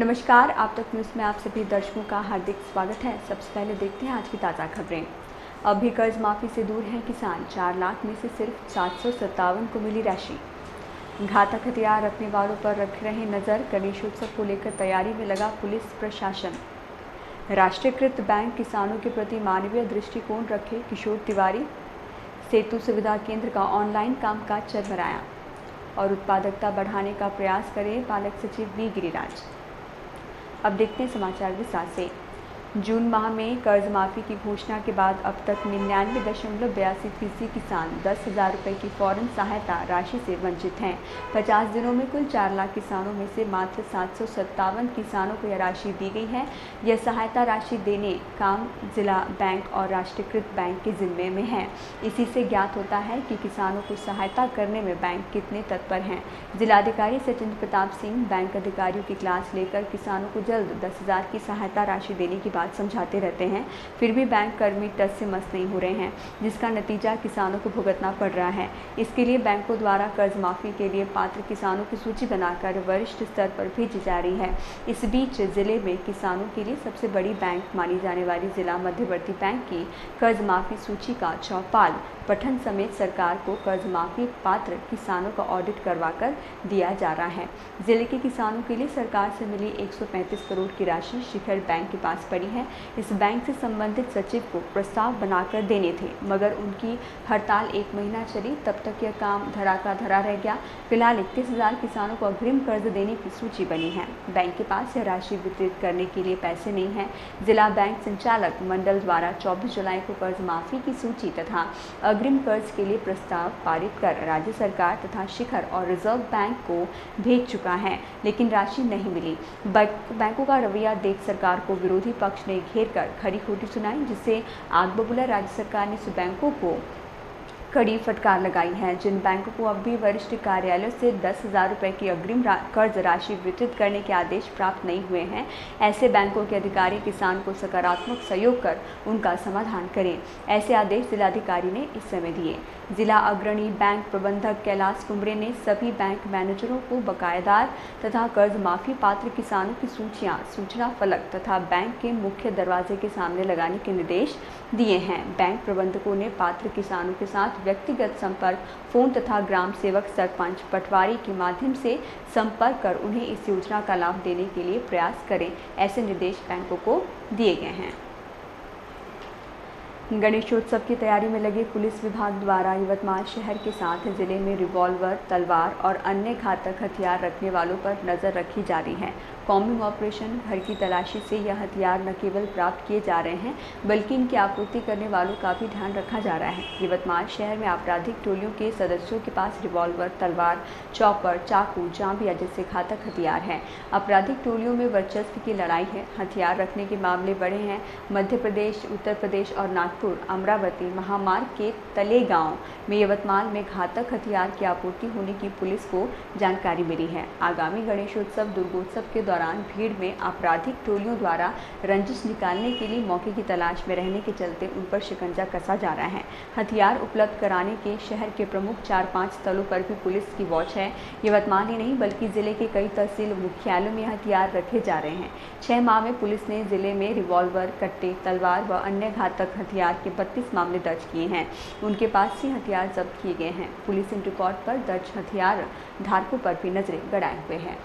नमस्कार, आप तक न्यूज़ में आप सभी दर्शकों का हार्दिक स्वागत है। सबसे पहले देखते हैं आज की ताज़ा खबरें। अब भी कर्ज माफ़ी से दूर हैं किसान, 4 लाख में से सिर्फ 757 को मिली राशि। घातक हथियार रखने वालों पर रख रहे नज़र, गणेशोत्सव को लेकर तैयारी में लगा पुलिस प्रशासन। राष्ट्रीयकृत बैंक किसानों के प्रति मानवीय दृष्टिकोण रखे, किशोर तिवारी। सेतु सुविधा केंद्र का ऑनलाइन कामकाज चरमराया और उत्पादकता बढ़ाने का प्रयास करें पालक सचिव वी गिरिराज। अब देखते हैं समाचार विस्तार से। जून माह में कर्ज माफ़ी की घोषणा के बाद अब तक 99.82% किसान 10,000 रुपये की फौरन सहायता राशि से वंचित हैं। 50 दिनों में कुल 4 लाख किसानों में से मात्र 757 किसानों को यह राशि दी गई है। यह सहायता राशि देने काम जिला बैंक और राष्ट्रीयकृत बैंक के जिम्मे में है। इसी से ज्ञात होता है कि किसानों को सहायता करने में बैंक कितने तत्पर हैं। जिलाधिकारी सचिंद्र प्रताप सिंह बैंक अधिकारियों की क्लास लेकर किसानों को जल्द 10,000 की सहायता राशि देने की समझाते रहते हैं, फिर भी बैंक कर्मी टस से मस नहीं हो रहे हैं, जिसका नतीजा किसानों को भुगतना पड़ रहा है। इसके लिए बैंकों द्वारा कर्ज माफी के लिए पात्र किसानों की सूची बनाकर वरिष्ठ स्तर पर भेजी जा रही है। इस बीच जिले में किसानों के लिए सबसे बड़ी बैंक मानी जाने वाली जिला मध्यवर्ती बैंक की कर्ज माफी सूची का चौपाल पठन समेत सरकार को कर्ज माफी पात्र किसानों का ऑडिट करवाकर दिया जा रहा है। जिले के किसानों के लिए सरकार से मिली 135 करोड़ की राशि शिखर बैंक के पास पड़ी है। इस बैंक से संबंधित सचिव को प्रस्ताव बनाकर देने थे, मगर उनकी हड़ताल 1 महीना चली, तब तक यह काम धरा का धरा रह गया। फिलहाल 31,000 किसानों को अग्रिम कर्ज देने की सूची बनी है। बैंक के पास यह राशि वितरित करने के लिए पैसे नहीं है। जिला बैंक संचालक मंडल द्वारा 24 जुलाई को कर्ज माफी की सूची तथा अग्रिम कर्ज के लिए प्रस्ताव पारित कर राज्य सरकार तथा शिखर और रिजर्व बैंक को भेज चुका है, लेकिन राशि नहीं मिली। बैंकों का रवैया देख सरकार को विरोधी पक्ष ने घेर कर खरी खोटी सुनाई, जिससे आग बबूला राज्य सरकार ने इस बैंकों को कड़ी फटकार लगाई है। जिन बैंकों को अब भी वरिष्ठ कार्यालयों से 10,000 रुपये की अग्रिम कर्ज राशि वितरित करने के आदेश प्राप्त नहीं हुए हैं, ऐसे बैंकों के अधिकारी किसान को सकारात्मक सहयोग कर उनका समाधान करें। ऐसे आदेश जिलाधिकारी ने इस समय दिए। जिला अग्रणी बैंक प्रबंधक कैलाश कुमरे ने सभी बैंक मैनेजरों को बकायेदार तथा कर्ज माफी पात्र किसानों की सूचियां सूचना फलक तथा बैंक के मुख्य दरवाजे के सामने लगाने के निर्देश दिए हैं। बैंक प्रबंधकों ने पात्र किसानों के साथ व्यक्तिगत संपर्क, फोन तथा ग्राम सेवक, सरपंच, पटवारी के माध्यम से संपर्क कर उन्हें इस योजना का लाभ देने के लिए प्रयास करें, ऐसे निर्देश बैंकों को दिए गए हैं। गणेशोत्सव की तैयारी में लगे पुलिस विभाग द्वारा यवतमाल शहर के साथ जिले में रिवॉल्वर, तलवार और अन्य घातक हथियार रखने वालों पर नज़र रखी जा रही है। कॉम्बिंग ऑपरेशन घर की तलाशी से यह हथियार न केवल प्राप्त किए जा रहे हैं, बल्कि इनकी आपूर्ति करने वालों का भी ध्यान रखा जा रहा है। यवतमाल शहर में आपराधिक टोलियों के सदस्यों के पास रिवॉल्वर, तलवार, चॉपर, चाकू, जांबिया जैसे घातक हथियार हैं। आपराधिक टोलियों में वर्चस्व की लड़ाई है। हथियार रखने के मामले बढ़े हैं। मध्य प्रदेश, उत्तर प्रदेश और नागपुर अमरावती महामार्ग के तलेगांव में यवतमाल में घातक हथियार की आपूर्ति होने की पुलिस को जानकारी मिली है। आगामी गणेशोत्सव, दुर्गोत्सव के दौरान भीड़ में आपराधिक टोलियों द्वारा रंजिश निकालने के लिए मौके की तलाश में रहने के चलते उन पर शिकंजा कसा जा रहा है। हथियार उपलब्ध कराने के शहर के प्रमुख 4-5 स्थलों पर भी पुलिस की वॉच है। यवतमाल ही नहीं बल्कि जिले के कई तहसील मुख्यालयों में हथियार रखे जा रहे हैं। 6 माह में पुलिस ने जिले में रिवॉल्वर, कट्टे, तलवार व अन्य घातक हथियार के 32 मामले दर्ज किए हैं। उनके पास से हथियार जब्त किए गए हैं। पुलिस इन रिकॉर्ड पर दर्ज हथियार धारकों पर भी नजरें गड़ाए हुए है।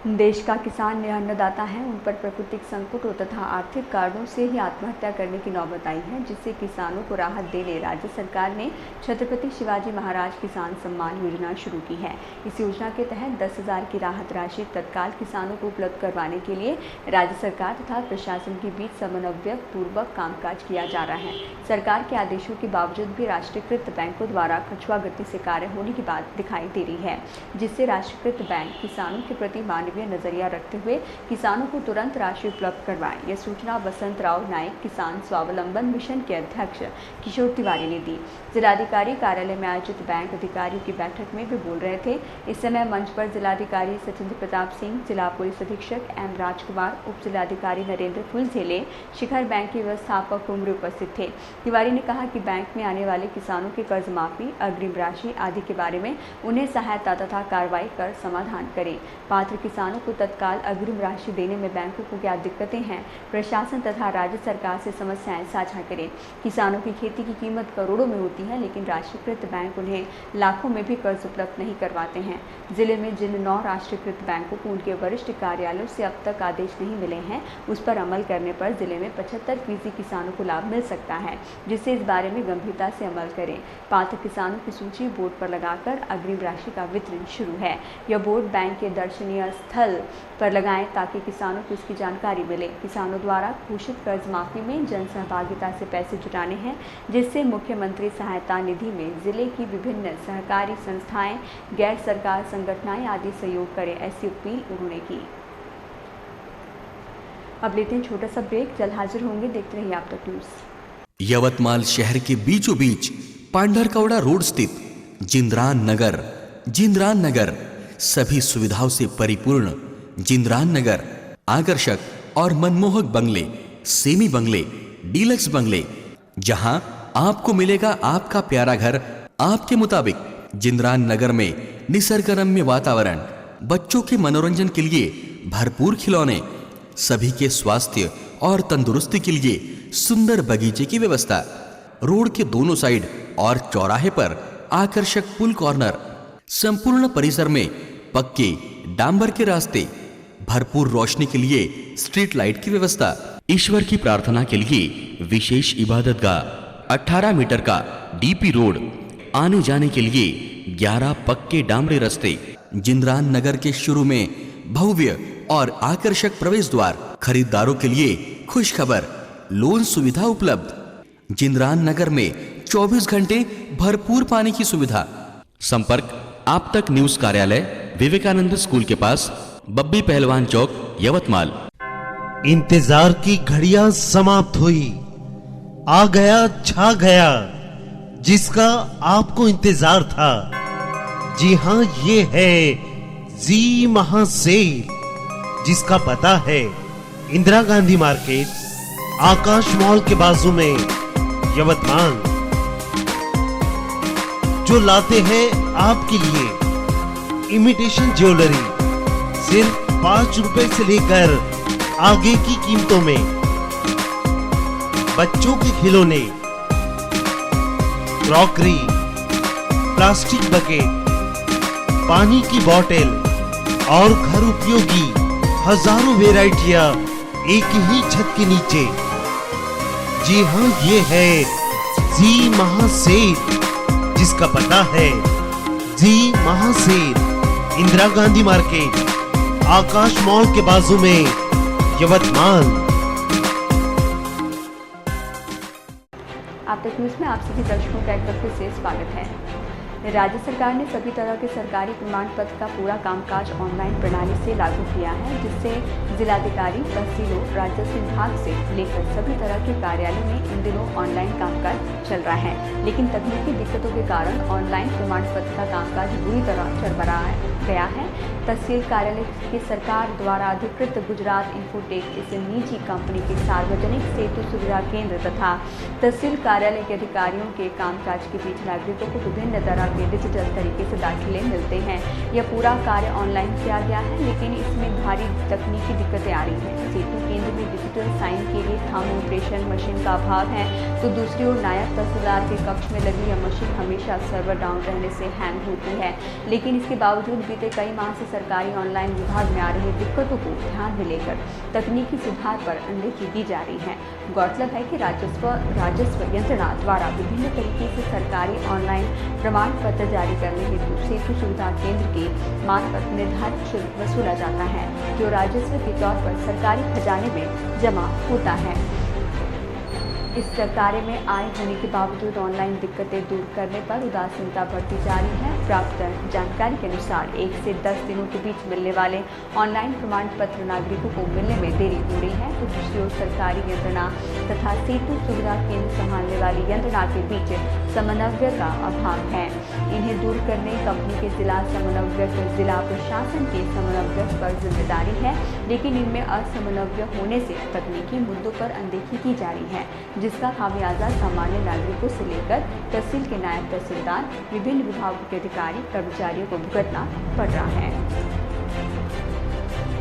देश का किसान अन्नदाता है, उन पर प्राकृतिक संकटों तथा आर्थिक कारणों से ही आत्महत्या करने की नौबत आई है, जिससे किसानों को राहत देने राज्य सरकार ने छत्रपति शिवाजी महाराज किसान सम्मान योजना शुरू की है। इस योजना के तहत 10,000 की राहत राशि तत्काल किसानों को उपलब्ध करवाने के लिए राज्य सरकार तथा प्रशासन के बीच समन्वय पूर्वक कामकाज किया जा रहा है। सरकार के आदेशों के बावजूद भी राष्ट्रीयकृत बैंकों द्वारा कछुआ गति से कार्य होने की बात दिखाई दे रही है, जिससे राष्ट्रीयकृत बैंक किसानों के प्रति मानवीय नजरिया रखते हुए किसानों को तुरंत राशि उपलब्ध करवाएं। यह सूचना वसंत राव नायक किसान स्वावलंबन मिशन के अध्यक्ष किशोर तिवारी ने दी। जिलाधिकारी कार्यालय में आयोजित बैंक अधिकारियों की बैठक में वे बोल रहे थे। इस समय मंच पर जिलाधिकारी सचिंद्र प्रताप सिंह, जिला पुलिस अधीक्षक एम राजकुमार, उप जिलाधिकारी नरेंद्र फुलझेले, शिखर बैंक के व्यवस्थापक कुमरे उपस्थित थे। तिवारी ने कहा कि बैंक में आने वाले किसानों के कर्ज माफी, अग्रिम राशि आदि के बारे में उन्हें सहायता तथा कार्रवाई कर समाधान करें। पात्र किसान किसानों को तत्काल अग्रिम राशि देने में बैंकों को क्या दिक्कतें हैं, प्रशासन तथा राज्य सरकार से समस्याएं साझा करें। किसानों की खेती की कीमत करोड़ों में होती है, लेकिन राष्ट्रीयकृत बैंक उन्हें लाखों में भी कर्ज उपलब्ध नहीं करवाते हैं। जिले में जिन 9 राष्ट्रीयकृत बैंकों को उनके वरिष्ठ कार्यालयों से अब तक आदेश नहीं मिले हैं, उस पर अमल करने पर जिले में 75% किसानों को लाभ मिल सकता है, जिससे इस बारे में गंभीरता से अमल करें। पात्र किसानों की सूची बोर्ड पर लगाकर अग्रिम राशि का वितरण शुरू है। यह बोर्ड बैंक के दर्शनीय स्थल पर लगाएं ताकि किसानों को इसकी जानकारी मिले। किसानों द्वारा घोषित कर्ज माफी में जन सहभागिता से पैसे जुटाने हैं, जिससे मुख्यमंत्री सहायता निधि में जिले की विभिन्न सहकारी संस्थाएं, गैर सरकार संगठनाएं आदि सहयोग करें, ऐसी अपील उन्होंने की। अब लेते हैं छोटा सा ब्रेक, जल्द हाजिर होंगे, देखते रहिए आप तक न्यूज। यवतमाल शहर के बीचों बीच पांढरकौड़ा रोड स्थित जिंद्रान नगर सभी सुविधाओं से परिपूर्ण जिंद्रान नगर आकर्षक और मनमोहक बंगले, सेमी बंगले, डीलक्स बंगले, जहां आपको मिलेगा आपका प्यारा घर आपके मुताबिक। जिंद्रान नगर में निसर्गरम्य वातावरण, बच्चों के मनोरंजन के लिए भरपूर खिलौने, सभी के स्वास्थ्य और तंदुरुस्ती के लिए सुंदर बगीचे की व्यवस्था, रोड के दोनों साइड और चौराहे पर आकर्षक पुल कॉर्नर, संपूर्ण परिसर में पक्के डांबर के रास्ते, भरपूर रोशनी के लिए स्ट्रीट लाइट की व्यवस्था, ईश्वर की प्रार्थना के लिए विशेष इबादतगाह, 18 मीटर का डीपी रोड, आने जाने के लिए 11 पक्के डामरे रास्ते, जिंद्रान नगर के शुरू में भव्य और आकर्षक प्रवेश द्वार, खरीदारों के लिए खुशखबर, लोन सुविधा उपलब्ध। जिंद्रान नगर में 24 घंटे भरपूर पानी की सुविधा। संपर्क आप तक न्यूज कार्यालय, विवेकानंद स्कूल के पास, बब्बी पहलवान चौक, यवतमाल। इंतजार की घड़ियां समाप्त हुई, आ गया छा गया जिसका आपको इंतजार था। जी हां, ये है जी महासेल, जिसका पता है इंदिरा गांधी मार्केट, आकाश मॉल के बाजू में, यवतमाल। जो लाते हैं आपके लिए इमिटेशन ज्वेलरी सिर्फ 5 रुपए से लेकर आगे की कीमतों में, बच्चों के खिलौने, क्रॉकरी, प्लास्टिक बकेट, पानी की बोतल और घर उपयोगी हजारों वेराइटियां एक ही छत के नीचे। जी हां, ये है जी महासेल, जिसका पता है जी महासेल, इंदिरा गांधी मार्केट, आकाश मॉल के बाजू में, यवतमाल। आप तक न्यूज में आप सभी दर्शकों का एक बार फिर से स्वागत है। राज्य सरकार ने सभी तरह के सरकारी प्रमाण पत्र का पूरा कामकाज ऑनलाइन प्रणाली से लागू किया है, जिससे जिलाधिकारी, तहसीलों, राजस्व विभाग से लेकर सभी तरह के कार्यालयों में इन दिनों ऑनलाइन कामकाज चल रहा है। लेकिन तकनीकी दिक्कतों के कारण ऑनलाइन प्रमाण पत्र का कामकाज बुरी तरह चरमरा गया है। तहसील कार्यालय के सरकार द्वारा अधिकृत गुजरात इन्फोटेक इस निजी कंपनी के सार्वजनिक सेतु सुविधा केंद्र तथा तहसील कार्यालय के अधिकारियों के कामकाज के बीच नागरिकों को विभिन्न तरह के डिजिटल तरीके से दाखिले मिलते हैं। यह पूरा कार्य ऑनलाइन किया गया है, लेकिन इसमें भारी तकनीकी दिक्कतें आ रही हैं। सेतु केंद्र में डिजिटल साइन के लिए थंब इम्प्रेशन मशीन का अभाव है, तो दूसरी ओर नायब तहसीलदार के कक्ष में लगी यह मशीन हमेशा सर्वर डाउन रहने से हैंग होती है। लेकिन इसके बावजूद बीते कई माह से सरकारी ऑनलाइन विभाग में आ रही दिक्कतों को ध्यान में लेकर तकनीकी सुधार पर अनदेखी की जा रही है। गौरतलब है कि राजस्व यंत्रणा द्वारा विभिन्न तरीके से सरकारी ऑनलाइन प्रमाण पत्र जारी करने हेतु सेतु सुविधा केंद्र के मार्फत निर्धारित शुल्क वसूला जाता है, जो राजस्व के तौर पर सरकारी खजाने में जमा होता है। इस कार्य में आय होने के बावजूद ऑनलाइन दिक्कतें दूर करने पर उदासीनता बढ़ती जा रही है। प्राप्त जानकारी के अनुसार 1 से 10 दिनों के बीच मिलने वाले ऑनलाइन प्रमाण पत्र नागरिकों को मिलने में देरी हो रही है, तो दूसरी ओर सरकारी यंत्रणा तथा सेतु सुविधा केंद्र संभालने वाली यंत्रणा के बीच समन्वय का अभाव है। इन्हें दूर करने कंपनी के जिला समन्वयक, जिला प्रशासन के समन्वयक पर जिम्मेदारी है, लेकिन इनमें असमन्वय होने से तकनीकी मुद्दों पर अनदेखी की जा रही है, जिसका खामियाजा सामान्य नागरिकों से लेकर तहसील के नायब तहसीलदार, विभिन्न विभागों के अधिकारी, कर्मचारियों को भुगतना पड़ रहा है।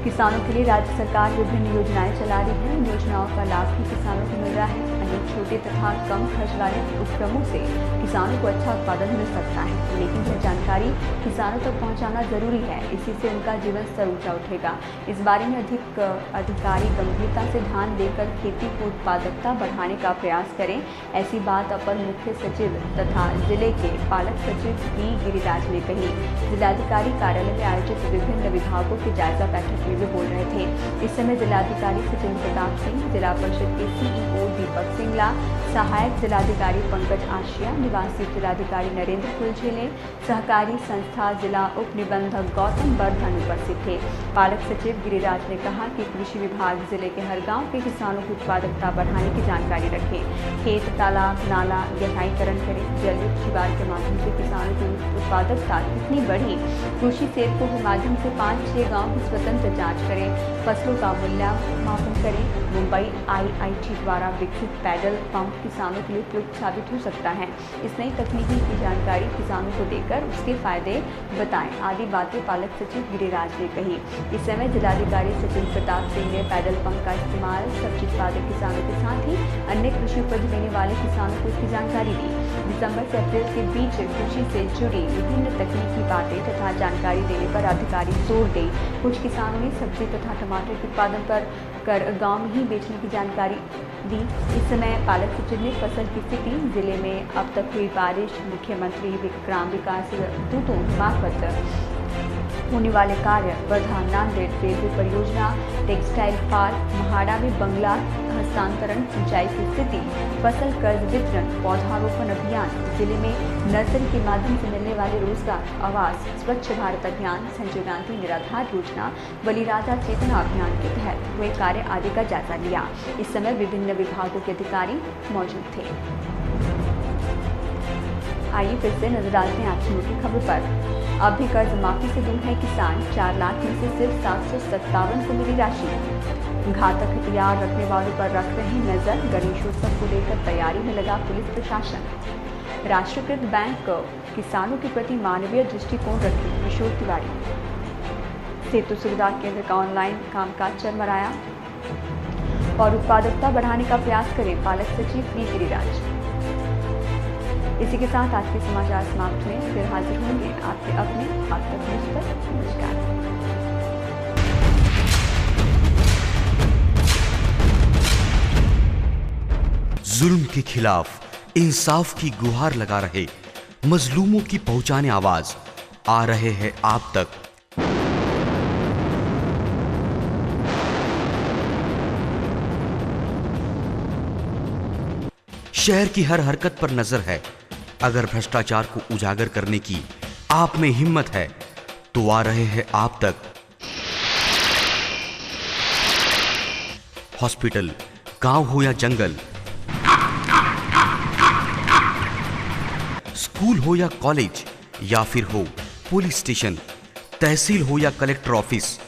किसानों के लिए राज्य सरकार विभिन्न योजनाएं चला रही है। इन योजनाओं का लाभ भी किसानों को मिल रहा है। अनेक छोटे तथा कम खर्च वाले उपक्रमों से किसानों को अच्छा उत्पादन मिल सकता है, लेकिन यह जानकारी किसानों तक पहुंचाना जरूरी है। इसी से उनका जीवन स्तर ऊंचा उठेगा। इस बारे में अधिकारी गंभीरता से ध्यान देकर खेती की उत्पादकता बढ़ाने का प्रयास करें। ऐसी बात अपर मुख्य सचिव तथा जिले के पालक सचिव बी गिरिराज ने कही। जिलाधिकारी कार्यालय में आयोजित विभिन्न विभागों की जायजा बैठक में वे बोल रहे थे। इस समय जिलाधिकारी सचिंद्र प्रताप सिंह, जिला परिषद के सीईओ दीपक सिंगला, सहायक जिलाधिकारी पंकज आशिया, निवासी जिलाधिकारी नरेंद्र फुलझेले, सहकारी संस्था जिला उप निबंधक गौतम वर्धन उपस्थित थे। पालक सचिव गिरिराज ने कहा कि कृषि विभाग जिले के हर गांव के किसानों की उत्पादकता बढ़ाने की जानकारी रखे, खेत, तालाब, नाला गहराईकरण करें, जलयुक्त शिवार के माध्यम से किसानों की उत्पादकता कितनी बढ़ी, कृषि सेवकों के माध्यम से 5-6 गाँव की स्वतंत्र जाँच करें, फसलों का मूल्यांकन करें। मुंबई IIT द्वारा विकसित पैडल पंप किसानों के लिए उपयुक्त साबित हो सकता है। इस नई तकनीकी की जानकारी किसानों को देकर उसके फायदे बताएं, आदि बातें पालक सचिव गिरिराज ने कही। इस समय जिलाधिकारी सचिंद्र प्रताप सिंह ने पैडल पंप का इस्तेमाल सब्जी उत्पादक किसानों के साथ ही अन्य कृषि उपज लेने वाले किसानों को इसकी जानकारी दी। दिसंबर से अप्रैल के बीच कृषि से जुड़ी विभिन्न तकनीकी बातें तथा जानकारी देने पर अधिकारी जोर दें। कुछ किसानों ने सब्जी तथा टमाटर के उत्पादन कर गांव में ही बेचने की जानकारी दी। इस समय पालक सचिव ने फसल की स्थिति, जिले में अब तक हुई बारिश, मुख्यमंत्री ग्राम विकास दूतों मार्फत होने वाले कार्य, वर्धा नांदेड़ रेलवे परियोजना, टेक्सटाइल पार्क, महाड़ा में बंगला हस्तांतरण, सिंचाई की स्थिति, फसल कर्ज वितरण, पौधारोपण अभियान, जिले में नर्सरी के माध्यम से मिलने वाले रोजगार, आवास, स्वच्छ भारत अभियान, संजय गांधी निराधार योजना, बलिराजा चेतना अभियान के तहत हुए कार्य आदि का जायजा लिया। इस समय विभिन्न विभागों के अधिकारी मौजूद थे। आइए फिर से नजर डालते हैं आज की मुख्य खबर पर। अब भी कर्ज माफी से दूर है किसान, 4 लाख में से सिर्फ 757 को मिली राशि। घातक हथियार रखने वालों पर रख रहे नजर, गणेशोत्सव को लेकर तैयारी में लगा पुलिस प्रशासन। राष्ट्रीयकृत बैंक किसानों के प्रति मानवीय दृष्टिकोण रखे, किशोर तिवारी। सेतु सुविधा केंद्र का ऑनलाइन कामकाज चरमराया और उत्पादकता बढ़ाने का प्रयास करें, पालक सचिव बी गिरिराज। इसी के साथ आज के समाचार समाप्त हुए। फिर हाजिर होंगे आपके अपने आप तक न्यूज़ पर। नमस्कार। जुल्म के खिलाफ इंसाफ की गुहार लगा रहे मजलूमों की पहुंचाने आवाज आ रहे हैं आप तक। शहर की हर हरकत पर नजर है। अगर भ्रष्टाचार को उजागर करने की आप में हिम्मत है तो आ रहे हैं आप तक। हॉस्पिटल, गांव हो या जंगल, स्कूल हो या कॉलेज, या फिर हो पुलिस स्टेशन, तहसील हो या कलेक्टर ऑफिस,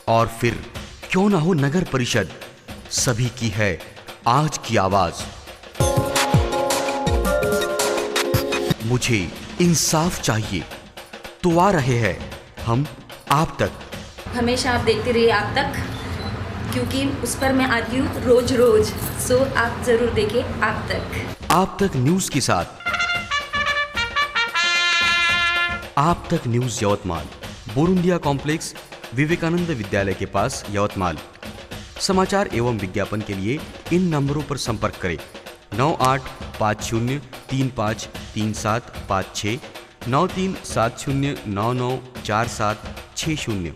और फिर क्यों ना हो नगर परिषद, सभी की है आज की आवाज। मुझे इंसाफ चाहिए तो आ रहे हैं हम आप तक। हमेशा आप देखते रहिए आप तक, क्योंकि उस पर मैं आती हूँ रोज रोज। सो आप जरूर देखें आप तक। आप तक न्यूज के साथ आप तक न्यूज यवतमाल, बोरुंडिया कॉम्प्लेक्स, विवेकानंद विद्यालय के पास यवतमाल। समाचार एवं विज्ञापन के लिए इन नंबरों पर संपर्क करें। 9850353756, 9370994760।